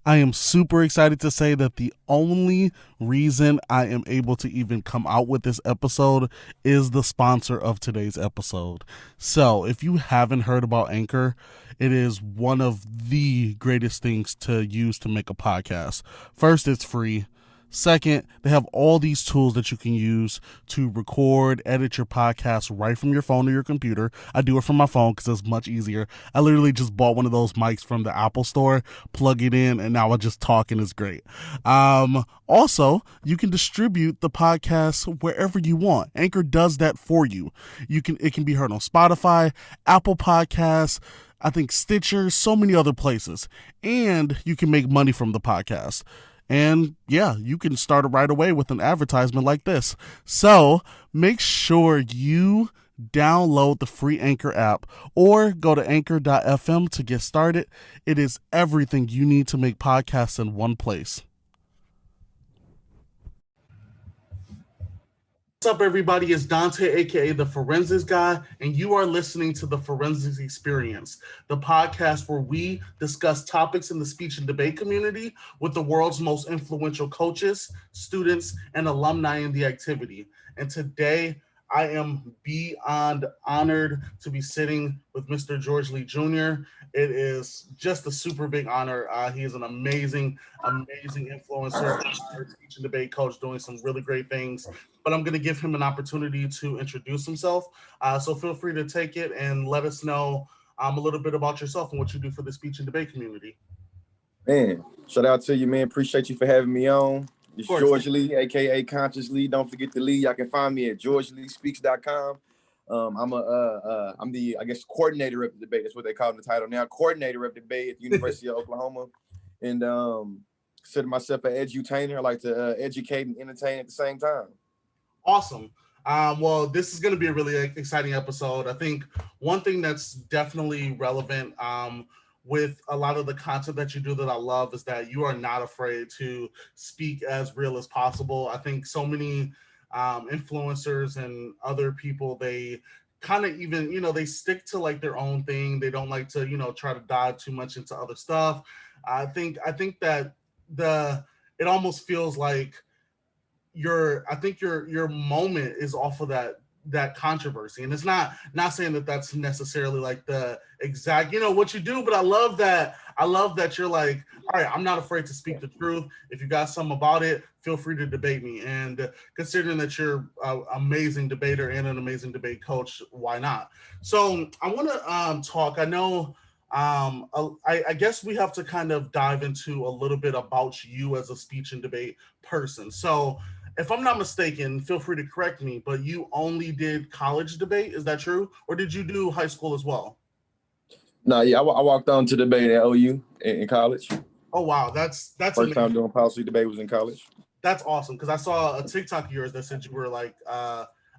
I am super excited to say that the only reason I am able to even come out with this episode is the sponsor of today's episode. So, if you haven't heard about Anchor, it is one of the greatest things to use to make a podcast. First, it's free. Second, they have all these tools that you can use to record, edit your podcast right from your phone or your computer. I do it from my phone because it's much easier. I literally just bought one of those mics from the Apple store, plug it in, and now I just talk and it's great. Also, you can distribute the podcast wherever you want. Anchor does that for you. It can be heard on Spotify, Apple Podcasts, I think Stitcher, so many other places. And you can make money from the podcast. And yeah, you can start it right away with an advertisement like this. So make sure you download the free Anchor app or go to anchor.fm to get started. It is everything you need to make podcasts in one place. What's up, everybody? It's Dante, aka the Forensics Guy, and you are listening to the Forensics Experience, the podcast where we discuss topics in the speech and debate community with the world's most influential coaches, students, and alumni in the activity. And today, I am beyond honored to be sitting with Mr. George Lee Jr. It is just a super big honor. He is an amazing influencer, speech and debate coach, doing some really great things. But I'm going to give him an opportunity to introduce himself. So feel free to take it and let us know a little bit about yourself and what you do for the speech and debate community. Man, shout out to you, man. Appreciate you for having me on. It's course. George Lee, aka Conscious Lee. Don't forget the Lee. Y'all can find me at georgeleespeaks.com. I'm the coordinator of the debate. That's what they call it in the title now. Coordinator of debate at the University of Oklahoma, and consider myself an edutainer. I like to educate and entertain at the same time. Awesome. Well, this is going to be a really exciting episode. I think one thing that's definitely relevant with a lot of the content that you do that I love is that you are not afraid to speak as real as possible. I think so many influencers and other people, they kind of even, they stick to like their own thing. They don't like to, try to dive too much into other stuff. I think that it almost feels like your moment is off of that controversy, and it's not saying that that's necessarily like the exact what you do, but I love that you're like, all right, I'm not afraid to speak the truth. If you got something about it, feel free to debate me. And considering that you're an amazing debater and an amazing debate coach, why not? So I want to talk. I know I guess we have to kind of dive into a little bit about you as a speech and debate person. So if I'm not mistaken, feel free to correct me, but you only did college debate. Is that true? Or did you do high school as well? No, yeah, I walked on to debate at OU in college. Oh, wow. That's first amazing. time doing policy debate was in college. That's awesome, because I saw a TikTok of yours that said you were like,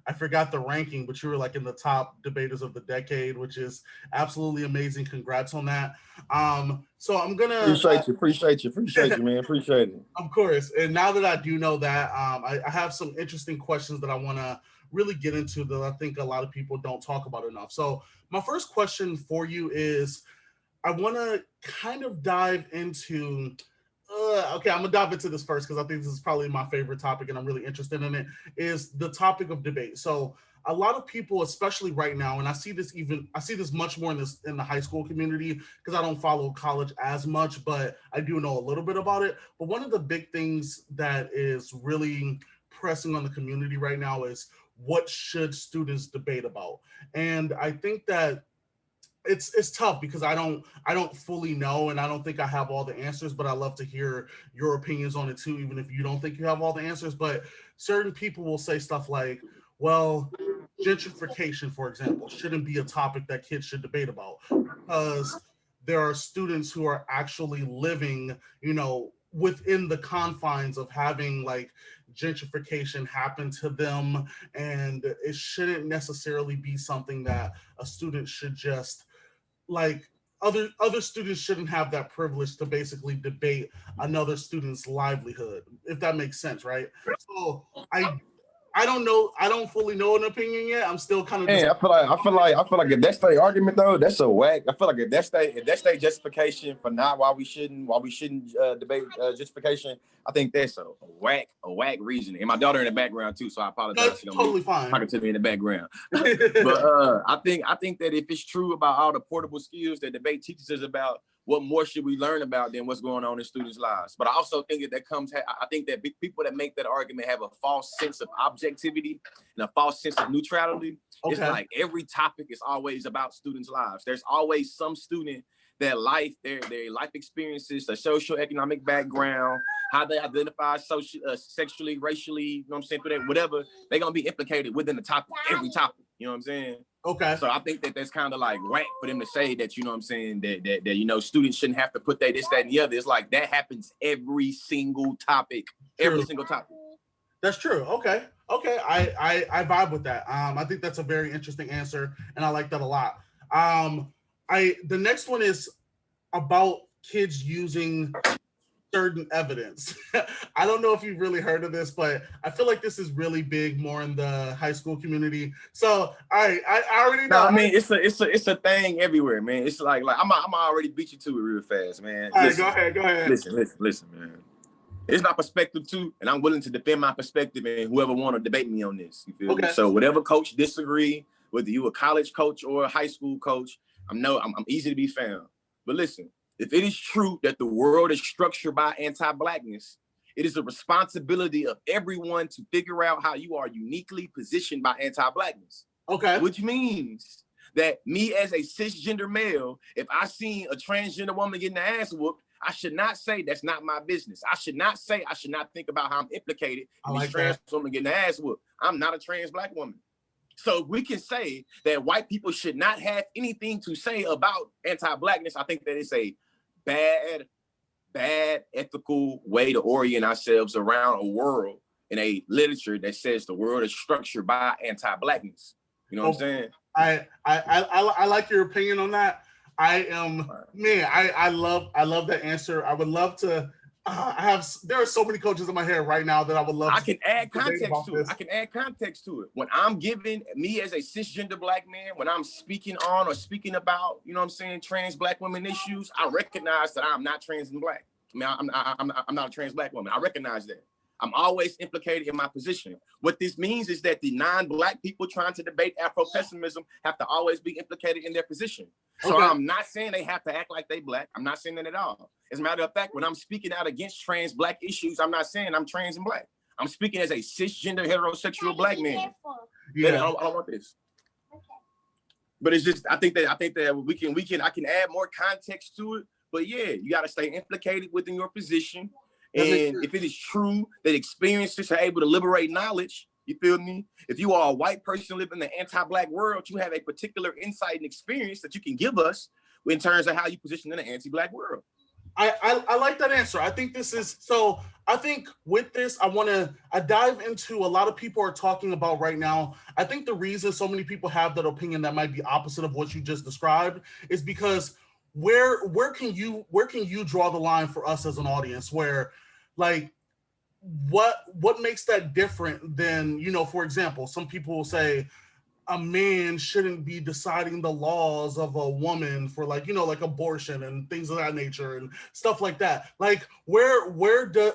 I forgot the ranking, but you were like in the top debaters of the decade, which is absolutely amazing. Congrats on that. So I'm gonna appreciate you, man. Appreciate it. Of course. And now that I do know that, I have some interesting questions that I want to really get into that I think a lot of people don't talk about enough. So my first question for you is, I want to kind of dive into okay, I'm gonna dive into this first because I think this is probably my favorite topic and I'm really interested in it, is the topic of debate. So a lot of people, especially right now, and I see this much more in the high school community because I don't follow college as much, but I do know a little bit about it. But one of the big things that is really pressing on the community right now is, what should students debate about? And I think that it's tough because I don't fully know, and I don't think I have all the answers, but I love to hear your opinions on it too, even if you don't think you have all the answers. But certain people will say stuff like, well, gentrification, for example, shouldn't be a topic that kids should debate about because there are students who are actually living, within the confines of having like gentrification happen to them, and it shouldn't necessarily be something that a student should just like other students shouldn't have that privilege to basically debate another student's livelihood, if that makes sense, right? So I I don't know. I don't fully know an opinion yet. I'm still kind of. Man, I feel like if that's their argument though, that's a whack. I feel like if that's their justification for not why we shouldn't debate justification, I think that's a whack reasoning. And my daughter in the background too, so I apologize. That's totally fine. Talking to me in the background. But I think that if it's true about all the portable skills that debate teaches us about, what more should we learn about than what's going on in students' lives? But I also think I think that people that make that argument have a false sense of objectivity and a false sense of neutrality. Okay. It's like every topic is always about students' lives. There's always some student that their life experiences, their social economic background, how they identify sexually, racially, you know what I'm saying, through that, whatever, they're gonna be implicated within the topic, every topic, you know what I'm saying? Okay. So I think that's kind of like whack for them to say that, you know what I'm saying, that students shouldn't have to put this, that, and the other. It's like that happens every single topic, every single topic. That's true. Okay. I vibe with that. I think that's a very interesting answer, and I like that a lot. The next one is about kids using certain evidence. I don't know if you've really heard of this, but I feel like this is really big more in the high school community. So I already know. No, I mean it's a thing everywhere, man. It's like I'm already beat you to it real fast, man. All right, go ahead. Listen, man. It's my perspective too, and I'm willing to defend my perspective, and whoever want to debate me on this, you feel me? So whatever coach disagree, whether you a college coach or a high school coach, I'm easy to be found. But listen, if it is true that the world is structured by anti-Blackness, it is a responsibility of everyone to figure out how you are uniquely positioned by anti-Blackness. Okay. Which means that me as a cisgender male, if I see a transgender woman getting the ass whooped, I should not say that's not my business. I should not think about how I'm implicated in these trans women getting the ass whooped. I'm not a trans Black woman. So we can say that white people should not have anything to say about anti-Blackness. I think that it's a bad ethical way to orient ourselves around a world in a literature that says the world is structured by anti-Blackness. You know what I'm saying? I like your opinion on that. I love that answer. I would love to. There are so many coaches in my head right now that I would love. I can add context to it. When I'm giving me as a cisgender Black man, when I'm speaking on or speaking about, you know what I'm saying, trans Black women issues, I recognize that I'm not trans and Black. I mean, I'm not a trans Black woman. I recognize that. I'm always implicated in my position. What this means is that the non-Black people trying to debate Afro-pessimism have to always be implicated in their position. So I'm not saying they have to act like they Black. I'm not saying that at all. As a matter of fact, when I'm speaking out against trans Black issues, I'm not saying I'm trans and Black. I'm speaking as a cisgender heterosexual Black man. Yeah, I don't want this. Okay. But it's just I think that I can add more context to it. But yeah, you got to stay implicated within your position. And if it is true that experiences are able to liberate knowledge, you feel me? If you are a white person living in the anti-Black world, you have a particular insight and experience that you can give us in terms of how you position in an anti-Black world. I like that answer. I think this is so. I think with this, I dive into a lot of people are talking about right now. I think the reason so many people have that opinion that might be opposite of what you just described is because where can you draw the line for us as an audience where, like, what makes that different than, for example, some people will say a man shouldn't be deciding the laws of a woman for like abortion and things of that nature and stuff like that. Like where do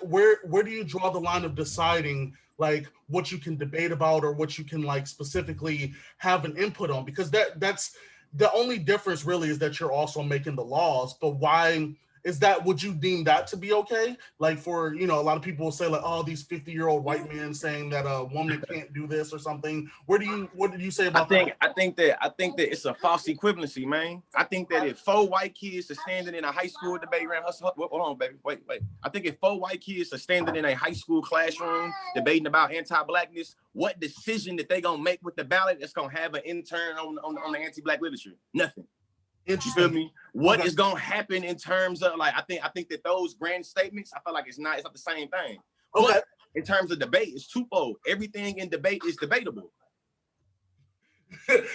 you draw the line of deciding like what you can debate about or what you can like specifically have an input on? Because that's the only difference really is that you're also making the laws, but why is that? Would you deem that to be okay? Like for, a lot of people will say like, oh, these 50-year-old white men saying that a woman can't do this or something. What did you say about that? I think that it's a false equivalency, man. I think that if 4 white kids are standing in a high school debate around hold on, baby. Wait. I think if 4 white kids are standing in a high school classroom debating about anti-Blackness, what decision that they gonna make with the ballot that's gonna have an intern on the anti-Black literature? Nothing. You feel me? What is gonna happen in terms of like I think that those grand statements, I feel like it's not the same thing. Okay. But in terms of debate, it's twofold. Everything in debate is debatable.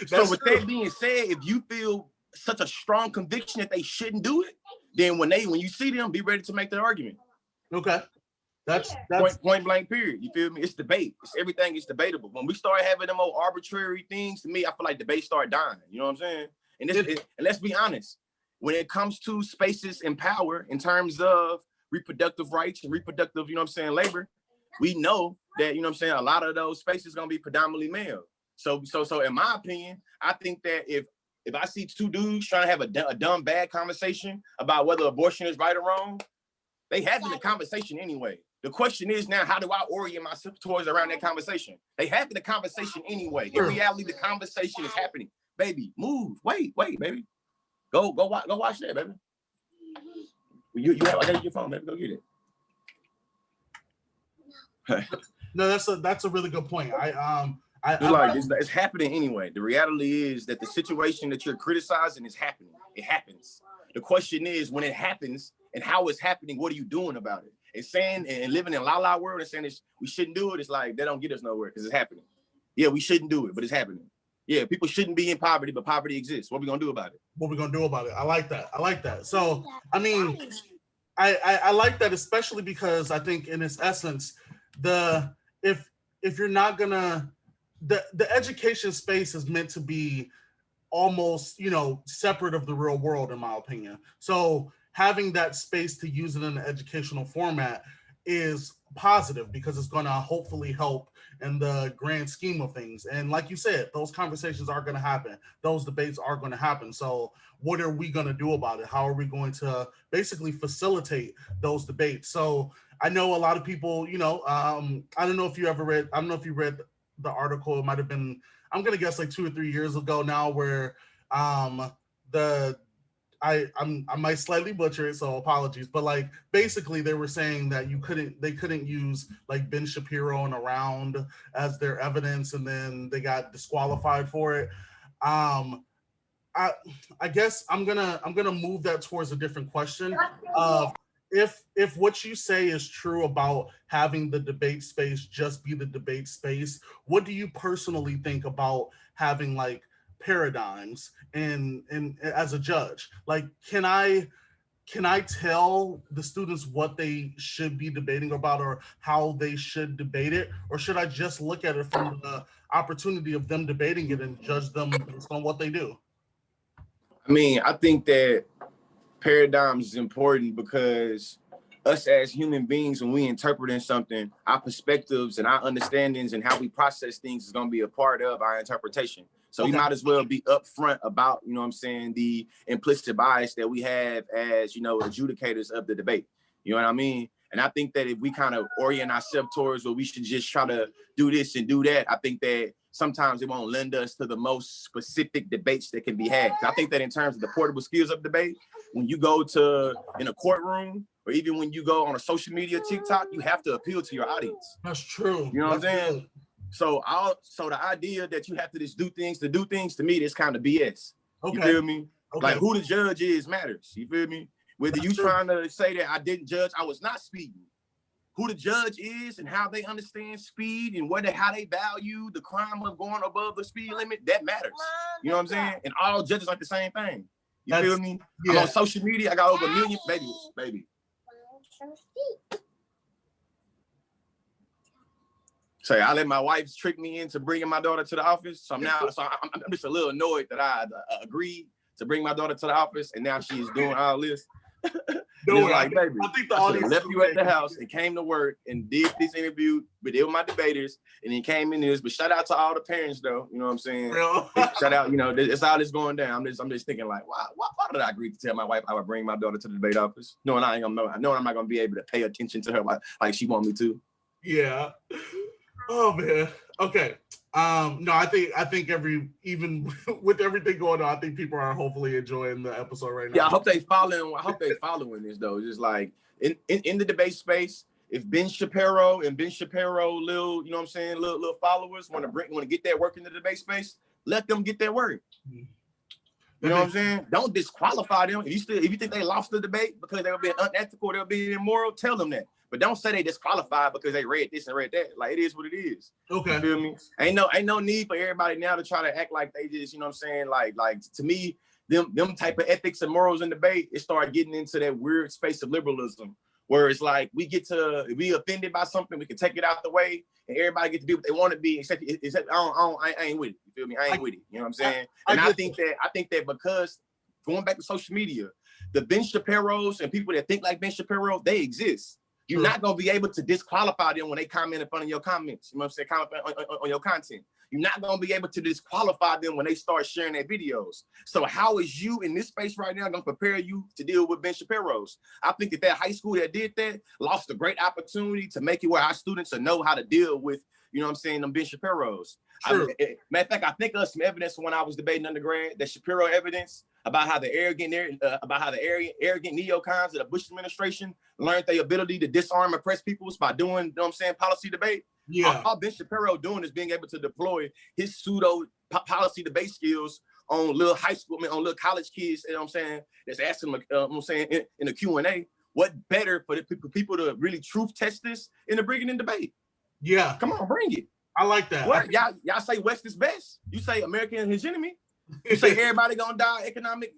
So with that being said, if you feel such a strong conviction that they shouldn't do it, then when you see them, be ready to make that argument. Okay. That's point blank period. You feel me? It's debate. It's everything is debatable. When we start having them more arbitrary things, to me, I feel like debates start dying. You know what I'm saying? And let's be honest, when it comes to spaces and power in terms of reproductive rights and reproductive, you know what I'm saying, labor, we know that, you know what I'm saying, a lot of those spaces gonna be predominantly male. So in my opinion, I think that if I see two dudes trying to have a dumb bad conversation about whether abortion is right or wrong, they having the conversation anyway. The question is now, how do I orient myself towards around that conversation? They having the conversation anyway. In reality, the conversation is happening. Baby, move. Wait, baby. Go watch that, baby. You have, I got your phone, baby. Go get it. No, that's a really good point. It's happening anyway. The reality is that the situation that you're criticizing is happening. It happens. The question is, when it happens and how it's happening, what are you doing about it? And saying and living in la la world and saying we shouldn't do it, it's like that don't get us nowhere because it's happening. Yeah, we shouldn't do it, but it's happening. Yeah, people shouldn't be in poverty, but poverty exists. What are we gonna do about it? I like that. So I mean, I like that, especially because I think in its essence, if you're not gonna the education space is meant to be almost, separate of the real world, in my opinion. So having that space to use it in an educational format is positive because it's going to hopefully help in the grand scheme of things. And like you said, those conversations are going to happen. Those debates are going to happen. So what are we going to do about it? How are we going to basically facilitate those debates? So I know a lot of people, I don't know if you read the article. It might have been, I'm going to guess like 2 or 3 years ago now, where I might slightly butcher it, so apologies. But like basically they were saying that they couldn't use like Ben Shapiro and Around as their evidence, and then they got disqualified for it. I guess I'm gonna move that towards a different question. If what you say is true about having the debate space just be the debate space, what do you personally think about having like paradigms and as a judge? Like, can I tell the students what they should be debating about or how they should debate it? Or should I just look at it from the opportunity of them debating it and judge them based on what they do? I mean, I think that paradigms is important because us as human beings, when we interpreting something, our perspectives and our understandings and how we process things is going to be a part of our interpretation. So we might as well be upfront about, you know what I'm saying, the implicit bias that we have as, adjudicators of the debate. You know what I mean? And I think that if we kind of orient ourselves towards what we should just try to do this and do that, I think that sometimes it won't lend us to the most specific debates that can be had. I think that in terms of the portable skills of debate, when you go in a courtroom, or even when you go on a social media, TikTok, you have to appeal to your audience. That's true. You know what I'm saying? True. So the idea that you have to just do things, to me, this kind of BS. Okay. You feel me? Okay. Like who the judge is matters. You feel me? Whether you trying to say that I didn't judge, I was not speeding. Who the judge is and how they understand speed and how they value the crime of going above the speed limit, that matters. You know what I'm saying? And all judges like the same thing. You feel me? Yeah. I'm on social media. I got over 1 million, baby. So I let my wife trick me into bringing my daughter to the office. So I'm just a little annoyed that I agreed to bring my daughter to the office, and now she's doing all this. Like, baby, I think the audience left you at the house and came to work and did this interview, but they were my debaters, and then came in this. But shout out to all the parents, though. You know what I'm saying? Shout out, it's all this going down. I'm just thinking like, why did I agree to tell my wife I would bring my daughter to the debate office, knowing I'm not gonna be able to pay attention to her like she want me to? Yeah. Oh man. Okay. No, I think even with everything going on, I think people are hopefully enjoying the episode right now. Yeah, I hope they following this though. Just like in the debate space, if Ben Shapiro little, you know what I'm saying, little followers want to get that work in the debate space, let them get that work. You know what I'm saying? Don't disqualify them. If you think they lost the debate because they were being unethical, they were being immoral, tell them that. But don't say they disqualified because they read this and read that. Like, it is what it is. Okay. You feel me? Ain't no need for everybody now to try to act like they just, you know what I'm saying? Like to me, them type of ethics and morals in debate, it started getting into that weird space of liberalism where it's like we get to be offended by something, we can take it out the way, and everybody get to be what they want to be. Except I ain't with it. You feel me? I ain't with it. You know what I'm saying? I think that because going back to social media, the Ben Shapiro's and people that think like Ben Shapiro, they exist. You're not gonna be able to disqualify them when they comment in front of your comments. You know what I'm saying? Comment on your content. You're not gonna be able to disqualify them when they start sharing their videos. So how is you in this space right now gonna prepare you to deal with Ben Shapiro's? I think that high school that did that lost a great opportunity to make it where our students will know how to deal with, you know what I'm saying, them Ben Shapiro's. Matter of fact, I think of some evidence when I was debating undergrad, that Shapiro evidence about how the arrogant neocons of the Bush administration learned their ability to disarm and oppress people by doing, you know what I'm saying, policy debate. Yeah. All Ben Shapiro doing is being able to deploy his pseudo policy debate skills on little high school, on little college kids, you know what I'm saying, that's asking them, you know what I'm saying, in a Q&A. What better for the people to really truth test this and to bring it in debate? Yeah. Come on, bring it. I like that. What? Y'all say West is best. You say American hegemony. You say everybody gonna die economic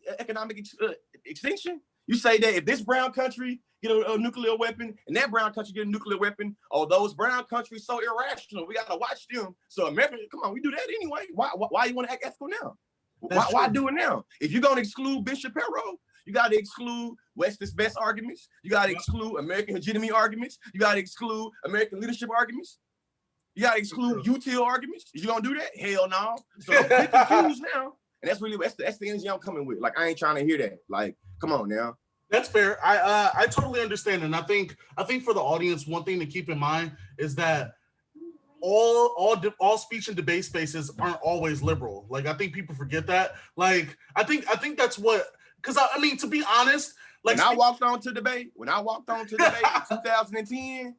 extinction. You say that if this brown country get a nuclear weapon and that brown country get a nuclear weapon, oh, those brown countries so irrational, we gotta watch them. So America, come on, we do that anyway. Why you want to act ethical now? Why do it now? If you're gonna exclude Ben Shapiro, you gotta exclude West is best arguments. You gotta exclude American hegemony arguments. You gotta exclude American leadership arguments. You gotta exclude util arguments. You gonna do that? Hell no. So don't pick and choose now. And that's the energy I'm coming with. Like, I ain't trying to hear that. Like, come on now. That's fair. I totally understand, and I think for the audience, one thing to keep in mind is that all speech and debate spaces aren't always liberal. Like, I think people forget that. Like, I think that's what, because I mean, to be honest, like when I walked on to debate in 2010,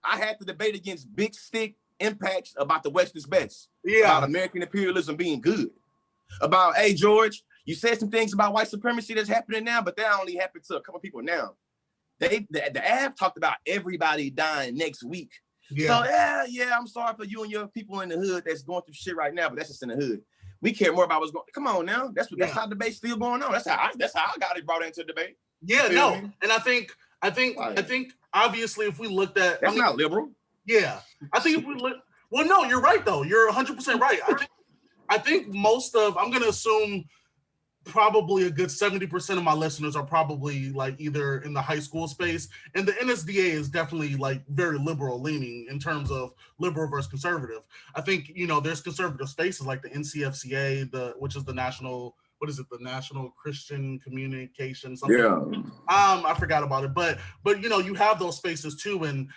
I had to debate against big stick impacts about the West is best. About American imperialism being good. About, hey, George, you said some things about white supremacy that's happening now, but that only happened to a couple people now. The AV talked about everybody dying next week. So I'm sorry for you and your people in the hood that's going through shit right now, but that's just in the hood. We care more about what's going. Come on now, that's how debate's still going on. That's how I got it brought into debate. Yeah, no, and I think obviously if we looked at, that's not liberal. Yeah, I think if we look, well, no, you're right though. You're 100% right. I think most of, I'm gonna assume probably a good 70% of my listeners are probably like either in the high school space, and the NSDA is definitely like very liberal leaning in terms of liberal versus conservative. I think, you know, there's conservative spaces like the NCFCA, which is the national, what is it, the National Christian Communication something. Yeah. I forgot about it, but you know, you have those spaces too, and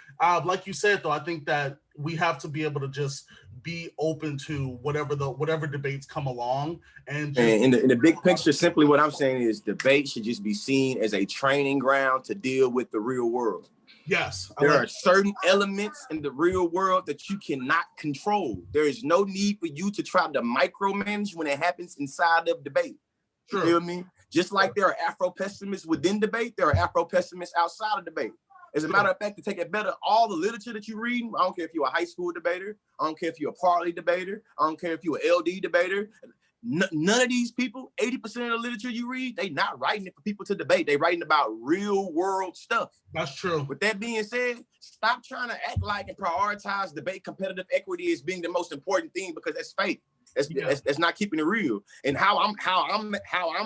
like you said though, I think that we have to be able to just be open to whatever debates come along, and in the big picture, simply what I'm saying is debate should just be seen as a training ground to deal with the real world. Yes, there are certain elements in the real world that you cannot control. There is no need for you to try to micromanage when it happens inside of debate. You feel me? Just like there are Afro-pessimists within debate, there are Afro-pessimists outside of debate. As a matter of fact, to take it better, all the literature that you read, I don't care if you're a high school debater, I don't care if you're a party debater, I don't care if you're an LD debater, none of these people, 80% of the literature you read, they not writing it for people to debate. They writing about real world stuff. That's true. With that being said, stop trying to act like and prioritize debate competitive equity as being the most important thing, because that's fake. That's not keeping it real. And how I'm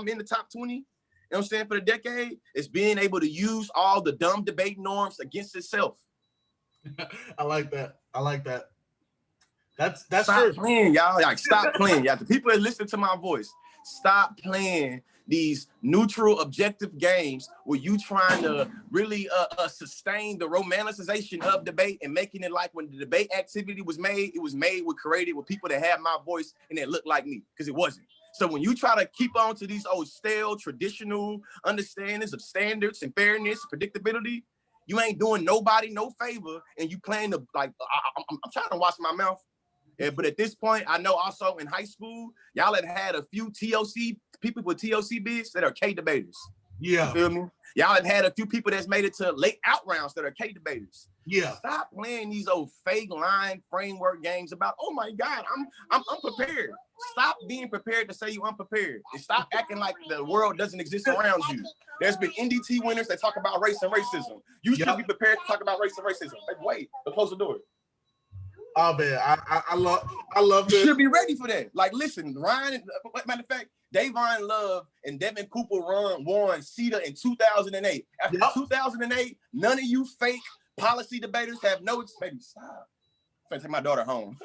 in the top 20, you know what I'm saying, for the decade, is being able to use all the dumb debate norms against itself. I like that. That's stop true. Playing, y'all. Like, stop playing, y'all. The people that listen to my voice, stop playing these neutral, objective games where you trying to really sustain the romanticization of debate and making it like when the debate activity was made, it was created with people that had my voice and that looked like me, because it wasn't. So when you try to keep on to these old stale, traditional understandings of standards and fairness and predictability, you ain't doing nobody no favor, and you playing the, like, I'm trying to watch my mouth. Yeah, but at this point, I know also in high school, y'all have had a few TOC, people with TOC bids that are K debaters. You feel me? Y'all have had a few people that's made it to late out rounds that are K debaters. Yeah. Stop playing these old fake line framework games about, oh my God, I'm unprepared. Stop being prepared to say you unprepared. And stop acting like the world doesn't exist around you. There's been NDT winners that talk about race and racism. You should be prepared to talk about race and racism. Like, wait, close the door. Oh man, I love this. You should be ready for that. Like, listen, Ryan, matter of fact, Davon Love and Devin Cooper won CETA in 2008. After 2008, none of you fake policy debaters have no experience. Stop. I'm gonna take my daughter home.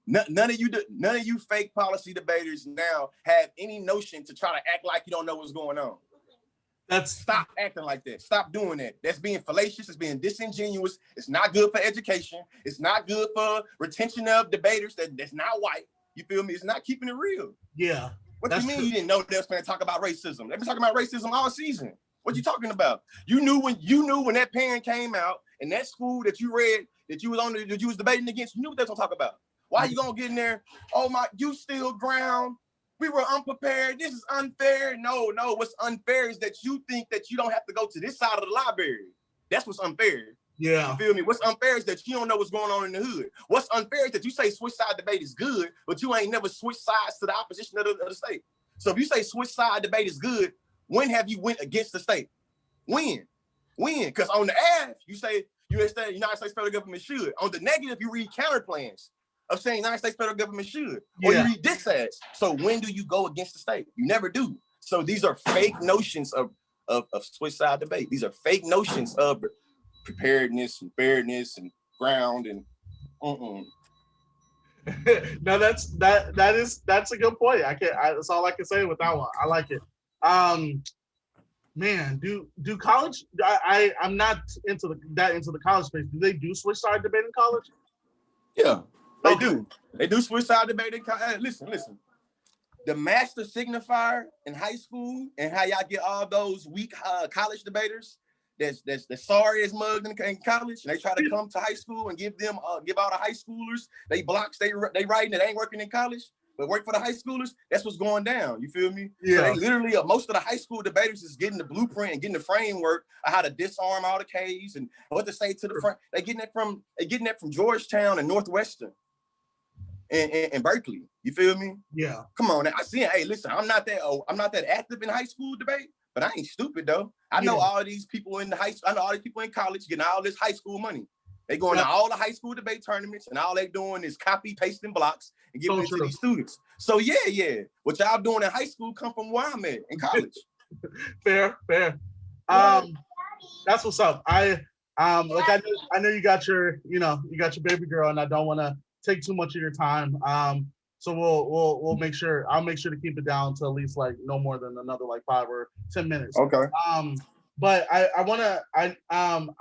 none of you fake policy debaters now have any notion to try to act like you don't know what's going on. Stop acting like that. Stop doing that. That's being fallacious. It's being disingenuous. It's not good for education. It's not good for retention of debaters that's not white. You feel me? It's not keeping it real. Yeah. What you mean you didn't know they was going to talk about racism? They've been talking about racism all season. What you talking about? You knew when that pen came out and that school that you read that you was debating against, you knew what they was gonna talk about. Why you gonna get in there? Oh my, you still ground. We were unprepared. This is unfair. No. What's unfair is that you think that you don't have to go to this side of the library. That's what's unfair. Yeah. You feel me? What's unfair is that you don't know what's going on in the hood. What's unfair is that you say switch side debate is good, but you ain't never switched sides to the opposition of the state. So if you say switch side debate is good, when have you went against the state? When? Because on the ass, you say United States federal government should. On the negative, you read counter plans of saying United States federal government should. Or you read this ads. So when do you go against the state? You never do. So these are fake notions of switch side debate. These are fake notions of preparedness and fairness and ground and No, that's a good point. That's all I can say with that one. I like it. Man, do college? I'm not into the college space. Do they do switch side debate in college? Yeah, they do. They do switch side debate in college. Listen. The master signifier in high school and how y'all get all those weak college debaters that's sorry as mugs in college, and they try to come to high school and give all the high schoolers they blocks they writing that ain't working in college but work for the high schoolers. That's what's going down. You feel me? Yeah. So they literally most of the high school debaters is getting the blueprint and getting the framework of how to disarm all the K's and what to say to the front. They getting that from Georgetown and Northwestern and Berkeley. You feel me? Yeah. Come on. I see. Hey, listen. I'm not that active in high school debate, but I ain't stupid though. I know all these people in I know all these people in college getting all this high school money. They going to all the high school debate tournaments, and all they doing is copy pasting blocks and giving it to these students. So yeah, what y'all doing in high school come from where I'm at in college. Fair. That's what's up. I know you got your baby girl, and I don't want to take too much of your time. So we'll make sure. I'll make sure to keep it down to at least like no more than another like 5 or 10 minutes. Okay. But I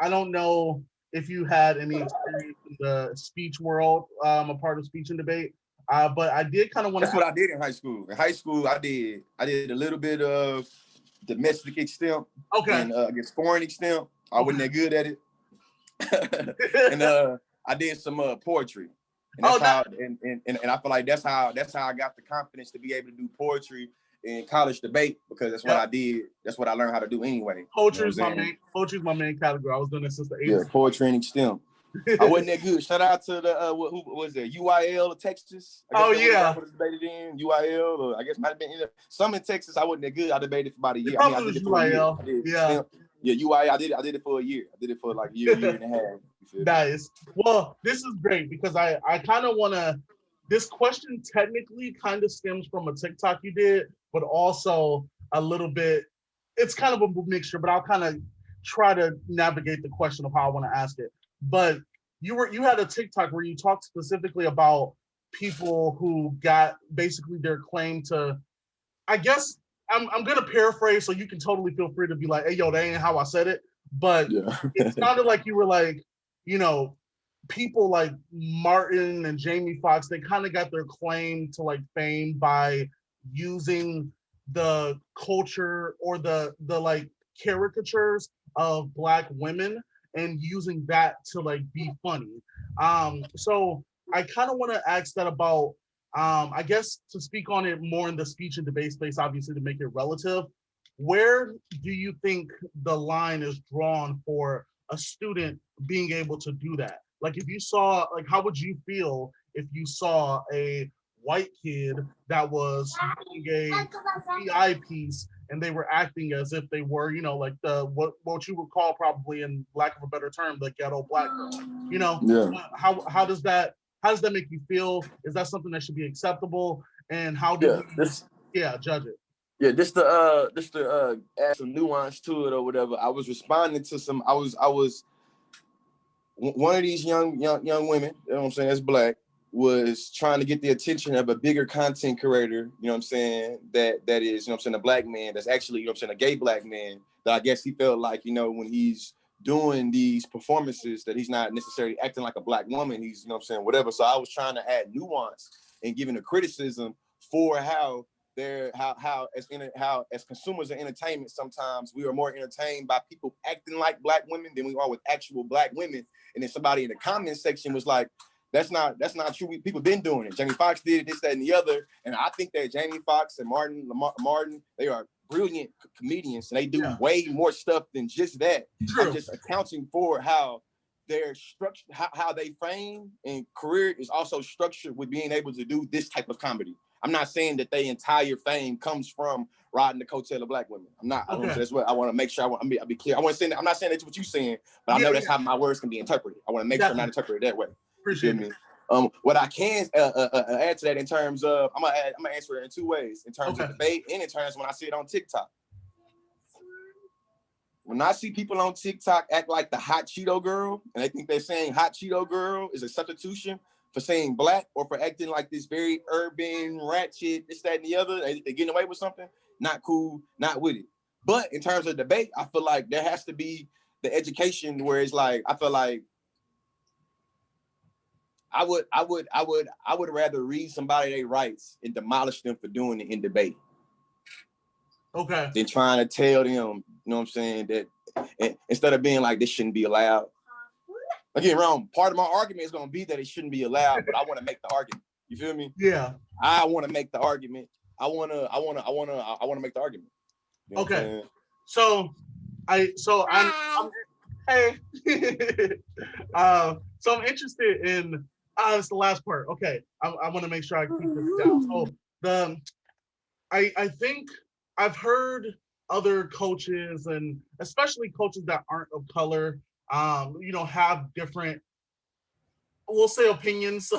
don't know if you had any experience in the speech world, a part of speech and debate. But I did kind of want to. That's what I did in high school. In high school, I did a little bit of domestic extemp. Okay. And I guess foreign extemp. I wasn't that good at it. And I did some poetry. And that's how, and I feel like that's how I got the confidence to be able to do poetry in college debate, because that's what I did. That's what I learned how to do anyway. Poetry is my main category. I was doing this since the 80s. Yeah, poetry and STEM. I wasn't that good. Shout out to the who was it? UIL of Texas. Debated in UIL, or I guess might have been some in Texas. I wasn't that good. I debated for about a year. I did it for UIL. UIL. I did it for a year. I did it for like a year and a half. Nice. Well, this is great because I kind of want to. This question technically kind of stems from a TikTok you did, but also a little bit. It's kind of a mixture, but I'll kind of try to navigate the question of how I want to ask it. But you had a TikTok where you talked specifically about people who got basically their claim to. I guess I'm gonna paraphrase, so you can totally feel free to be like, "Hey, yo, that ain't how I said it." But it sounded like you were like, people like Martin and Jamie Foxx, they kind of got their claim to like fame by using the culture or the like caricatures of Black women and using that to like be funny. So I kind of want to ask that about, I guess to speak on it more in the speech and debate space, obviously to make it relative. where do you think the line is drawn for a student being able to do that? Like if you saw, like how would you feel if you saw a white kid that was doing a PI piece and they were acting as if they were, you know, like the what you would call probably, in lack of a better term, the ghetto black girl. You know, Yeah. how does that make you feel? Is that something that should be acceptable? And how do Yeah. we judge it? Yeah, just to add some nuance to it or whatever. I was responding to some. I was one of these young women. You know what I'm saying? That's black. Was trying to get the attention of a bigger content creator. You know what I'm saying? That is, you know what I'm saying, a black man. That's actually, you know what I'm saying, a gay black man. That I guess he felt like, you know, when he's doing these performances that he's not necessarily acting like a black woman. He's, you know what I'm saying, whatever. So I was trying to add nuance and giving a criticism for how as consumers of entertainment, sometimes we are more entertained by people acting like black women than we are with actual black women. And then somebody in the comment section was like, that's not true. People been doing it. Jamie Foxx did it, this, that, and the other. And I think that Jamie Foxx and Martin, they are brilliant comedians, and they do way more stuff than just that. True. I'm just accounting for how their structure, how they frame and career is also structured with being able to do this type of comedy. I'm not saying that their entire fame comes from riding the coattail of black women. I'm not. Okay. That's what I want to make sure. I'll be clear. I want to say that I'm not saying that's what you're saying, but I know that's how my words can be interpreted. I want to make sure I'm not interpreted that way. Appreciate me. What I can add to that in terms of, I'm gonna answer it in two ways. In terms of debate and in terms when I see it on TikTok. When I see people on TikTok act like the hot Cheeto girl, and they think they're saying hot Cheeto girl is a substitution for saying black or for acting like this very urban, ratchet, this, that, and the other, they're getting away with something, not cool, not with it. But in terms of debate, I feel like there has to be the education where it's like, I feel like I would rather read somebody their rights and demolish them for doing it in debate. Okay. Than trying to tell them, you know what I'm saying, that instead of being like, this shouldn't be allowed. Don't get me wrong, part of my argument is gonna be that it shouldn't be allowed, but I want to make the argument. You feel me? Yeah. I want to make the argument. I want to make the argument. You know okay. So I'm hey. So I'm interested in it's the last part. Okay. I want to make sure I keep this down. So I think I've heard other coaches, and especially coaches that aren't of color, you know, have different, we'll say, opinions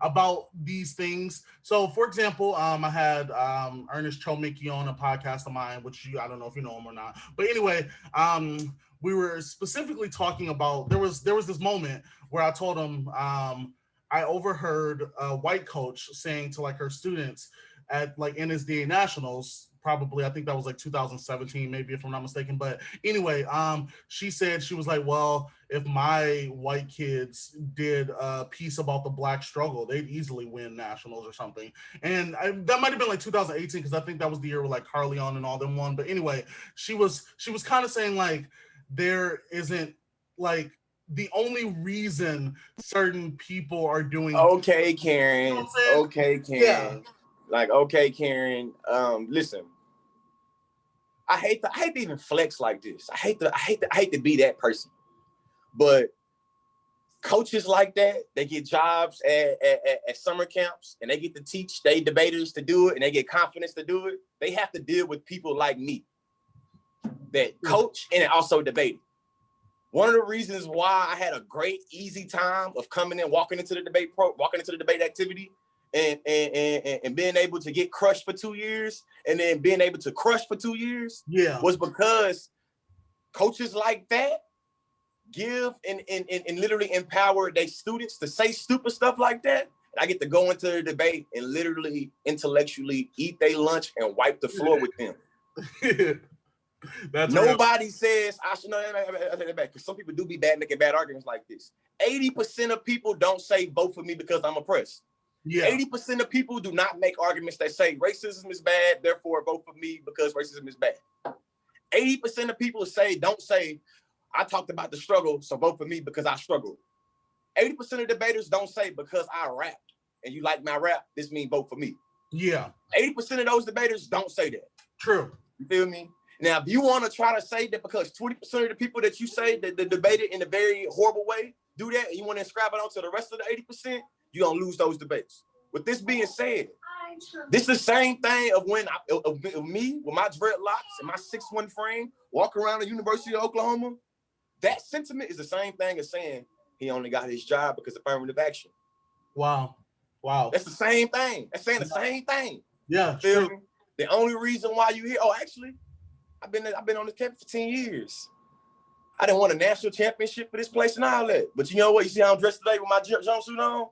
about these things. So for example, I had Ernest Chomicki on a podcast of mine, which I don't know if you know him or not, but anyway, we were specifically talking about, there was this moment where I told him, I overheard a white coach saying to like her students at like NSDA Nationals, probably, I think that was like 2017, maybe, if I'm not mistaken. But anyway, she said, she was like, well, if my white kids did a piece about the black struggle, they'd easily win nationals or something. And that might have been like 2018, because I think that was the year where like Carleon and all them won. But anyway, she was kind of saying like, there isn't like, the only reason certain people are doing. Okay, Karen. You know okay, Karen. Yeah. Like, okay, Karen. Listen. I hate to even flex like this. I hate to be that person. But coaches like that, they get jobs at summer camps, and they get to teach they debaters to do it, and they get confidence to do it. They have to deal with people like me that coach and also debate. One of the reasons why I had a great, easy time of coming in, walking into the debate activity, and being able to get crushed for 2 years, and then being able to crush for 2 years, was because coaches like that give and literally empower their students to say stupid stuff like that. And I get to go into the debate and literally intellectually eat their lunch and wipe the floor with them. That's nobody real. Says I should know that back, because some people do be bad making bad arguments like this. 80% of people don't say vote for me because I'm oppressed. Yeah. 80% of people do not make arguments that say racism is bad, therefore vote for me because racism is bad. 80% of people don't say I talked about the struggle, so vote for me because I struggled. 80% of debaters don't say because I rap and you like my rap, this means vote for me. Yeah. 80% of those debaters don't say that. True. You feel me? Now, if you want to try to say that because 20% of the people that you say that debated in a very horrible way do that, and you want to ascribe it onto the rest of the 80%, you're going to lose those debates. With this being said, this is the same thing of when of me with my dreadlocks and my 6'1" frame walking around the University of Oklahoma. That sentiment is the same thing as saying he only got his job because of affirmative action. Wow. That's the same thing. That's saying the same thing. Yeah, feel me? The only reason why you here, actually, I've been on this campus for 10 years. I didn't want a national championship for this place and all that. But you know what? You see how I'm dressed today with my jumpsuit on?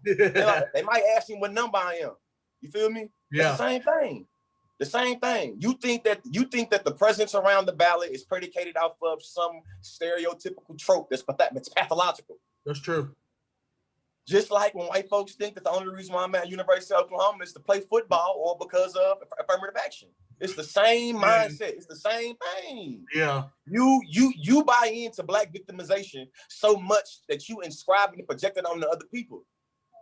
They might ask me what number I am. You feel me? Yeah. It's the same thing. The same thing. You think that the presence around the ballot is predicated off of some stereotypical trope that's pathological. That's true. Just like when white folks think that the only reason why I'm at University of Oklahoma is to play football or because of affirmative action. It's the same mindset. It's the same thing. Yeah. You buy into Black victimization so much that you inscribe and project it on the other people.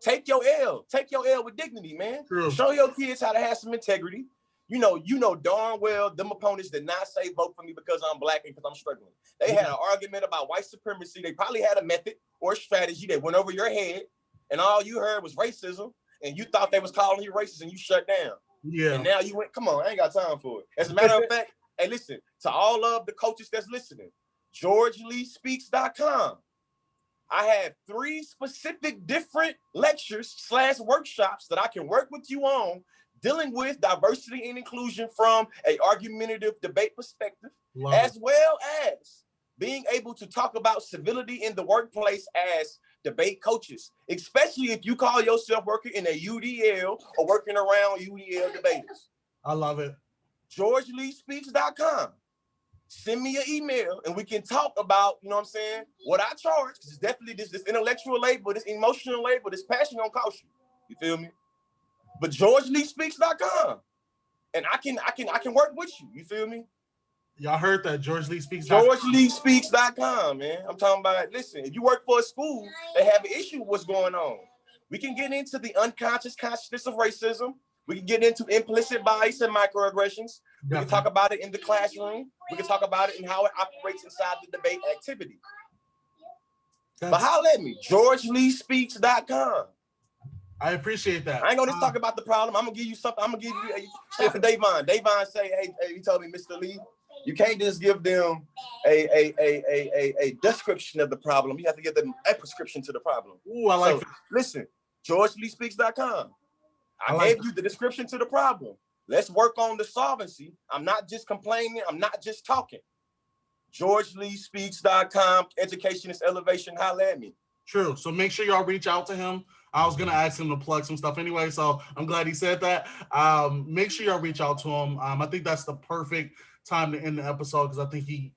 Take your L. Take your L with dignity, man. True. Show your kids how to have some integrity. You know darn well them opponents did not say vote for me because I'm Black and because I'm struggling. They had an argument about white supremacy. They probably had a method or a strategy that went over your head, and all you heard was racism, and you thought they was calling you racist, and you shut down. Yeah. And now you went, come on, I ain't got time for it. As a matter of fact, hey, listen, to all of the coaches that's listening, GeorgeLeeSpeaks.com. I have 3 specific different lectures/workshops that I can work with you on dealing with diversity and inclusion from an argumentative debate perspective, as well as being able to talk about civility in the workplace as debate coaches, especially if you call yourself working in a UDL or working around UDL debaters. I love it. GeorgeLeeSpeaks.com. Send me an email and we can talk about, you know what I'm saying, what I charge, because it's definitely this intellectual labor, this emotional labor, this passion gonna cost you. You feel me? But GeorgeLeeSpeaks.com. And I can work with you. You feel me? Y'all heard that, GeorgeLeeSpeaks.com. GeorgeLeeSpeaks.com, man. I'm talking about, listen, if you work for a school, they have an issue with what's going on. We can get into the unconscious consciousness of racism. We can get into implicit bias and microaggressions. We can talk about it in the classroom. We can talk about it in how it operates inside the debate activity. But holler at me, GeorgeLeeSpeaks.com. I appreciate that. I ain't gonna just talk about the problem. I'm gonna give you something. I'm gonna give you a Davon. Davon say, hey, he told me, Mr. Lee, you can't just give them a description of the problem. You have to give them a prescription to the problem. Ooh, I like that. Listen, GeorgeLeeSpeaks.com. I gave you the description to the problem. Let's work on the solvency. I'm not just complaining. I'm not just talking. GeorgeLeeSpeaks.com. Education is elevation. Holla at me. True. So make sure y'all reach out to him. I was gonna ask him to plug some stuff anyway, so I'm glad he said that. Make sure y'all reach out to him. I think that's the perfect time to end the episode because I think he.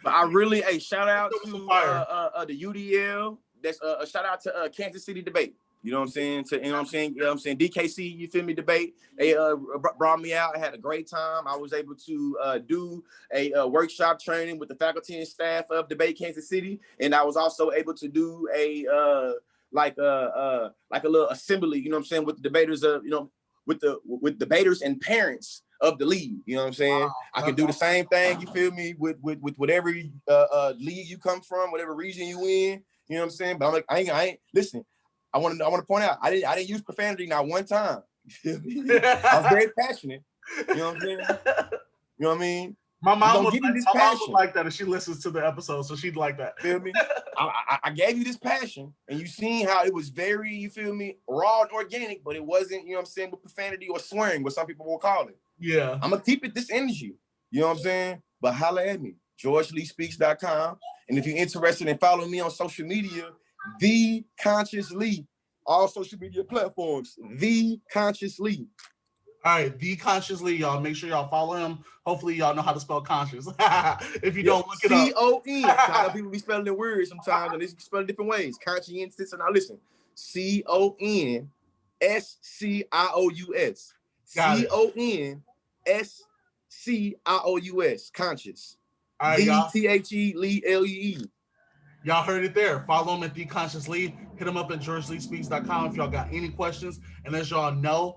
But I really, shout out to the UDL. That's a shout out to Kansas City Debate. You know what I'm saying? DKC, you feel me? Debate. They brought me out. I had a great time. I was able to do a workshop training with the faculty and staff of Debate Kansas City, and I was also able to do a like a little assembly. You know what I'm saying? With the debaters with debaters and parents of the league. You know what I'm saying? Wow. I can do the same thing. You feel me? With whatever league you come from, whatever region you in. You know what I'm saying? But I'm like, I ain't listen. I want to point out, I didn't use profanity not one time. You feel me? I was very passionate. You know what I'm saying? You know what I mean? My mom would like that if she listens to the episode, so she'd like that. Feel me? I gave you this passion, and you seen how it was very, you feel me, raw and organic, but it wasn't, you know what I'm saying, with profanity or swearing, what some people will call it. Yeah. I'm gonna keep it this energy. You know what I'm saying? But holla at me, GeorgeLeeSpeaks.com. And if you're interested in following me on social media, The Conscious Lee, all social media platforms, The Conscious Lee. All right, The Conscious Lee, y'all. Make sure y'all follow him. Hopefully, y'all know how to spell conscious. If you don't, look it up. C-O-N. I know people be spelling their words sometimes, and they spell it different ways. Conscientious. And now listen, C-O-N-S-C-I-O-U-S. C-O-N-S-C-I-O-U-S. Conscious. All right, y'all. D-T-H-E, Lee, L-E-E. Y'all heard it there. Follow him at The Conscious Lee. Hit him up at GeorgeLeeSpeaks.com if y'all got any questions. And as y'all know,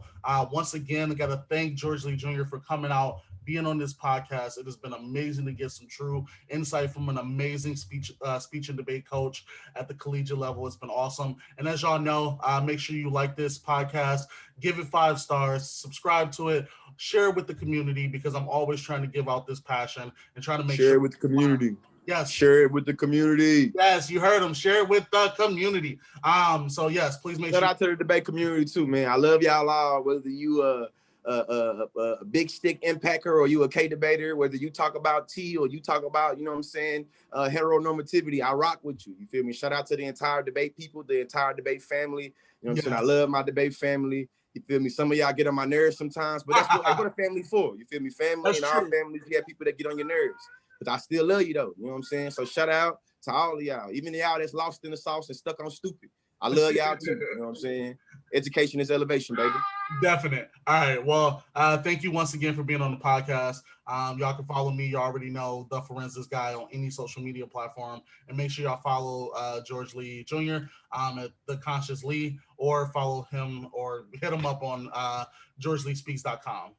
once again, I got to thank George Lee Jr. for coming out, being on this podcast. It has been amazing to get some true insight from an amazing speech and debate coach at the collegiate level. It's been awesome. And as y'all know, make sure you like this podcast, give it 5 stars, subscribe to it, share it with the community, because I'm always trying to give out this passion and trying to make share sure it with the community. Yes. Share it with the community. Yes, you heard him. Share it with the community. So yes, please make Shout sure. out to the debate community too, man. I love y'all all, whether you a big stick impactor or you a K debater, whether you talk about T or you talk about, you know what I'm saying, heteronormativity. I rock with you. You feel me? Shout out to the entire debate people, the entire debate family. You know what I'm saying? I love my debate family. You feel me? Some of y'all get on my nerves sometimes, but that's what a family for. You feel me? Family That's and true. our families, you have people that get on your nerves. But I still love you though. You know what I'm saying? So shout out to all of y'all, even y'all that's lost in the sauce and stuck on stupid. I love y'all too. You know what I'm saying? Education is elevation, baby. Definite. All right. Well, thank you once again for being on the podcast. Y'all can follow me. You already know the Forensics Guy on any social media platform, and make sure y'all follow George Lee Jr. At The Conscious Lee, or follow him or hit him up on GeorgeLeeSpeaks.com.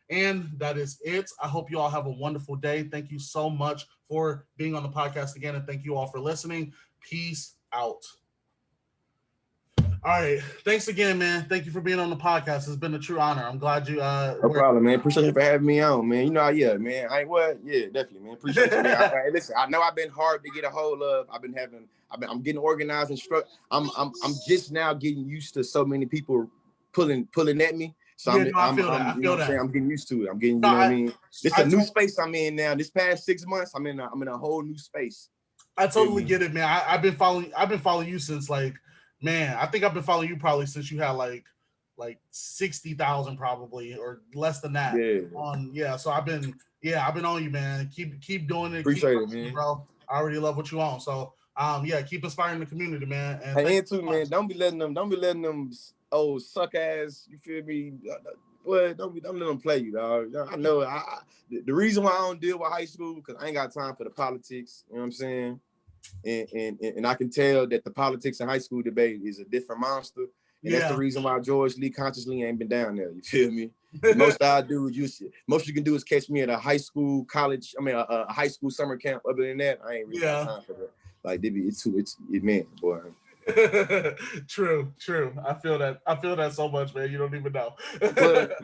And that is it. I hope you all have a wonderful day. Thank you so much for being on the podcast again, and thank you all for listening. Peace out. All right. Thanks again, man. Thank you for being on the podcast. It's been a true honor. I'm glad you no problem, man. Appreciate you for having me on, man. You know, yeah, man. Yeah, definitely, man. Appreciate you, man. Listen, I know I've been hard to get a hold of. I'm getting organized and struck. I'm just now getting used to so many people pulling at me. So I feel that. I'm getting used to it. I'm getting, you know what I mean? This is a new space I'm in now. This past 6 months, I'm in a whole new space. I totally get it, man. I've been following you since I think I've been following you probably since you had like 60,000 probably, or less than that. So I've been on you, man. Keep doing it. Appreciate it, man. Bro. I already love what you own. So keep inspiring the community, man. And too, man, don't be letting them old suck ass, you feel me? Well, don't let them play you, dog. I know the reason why I don't deal with high school, because I ain't got time for the politics, you know what I'm saying? And I can tell that the politics in high school debate is a different monster. And that's the reason why George Lee consciously ain't been down there. You feel me? Most you can do is catch me at a high school, college. A high school summer camp. Other than that, I ain't really got time for that. Like, man, boy. True. I feel that so much, man. You don't even know. But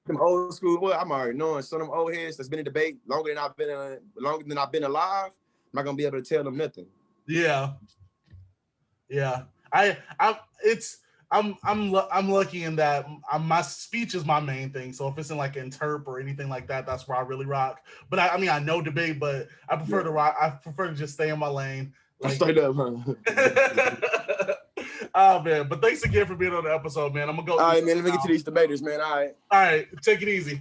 them old school, well, I'm already knowing some of them old heads that's been in debate longer than I've been alive. I'm not gonna be able to tell them nothing. Yeah. I'm lucky in that my speech is my main thing. So if it's in like interp or anything like that, that's where I really rock. But I know debate, but I prefer to rock. I prefer to just stay in my lane. Like, straight up, huh? Oh man, but thanks again for being on the episode, man. I'm gonna go. All right, man. Let me get to these debaters, man. All right. Take it easy.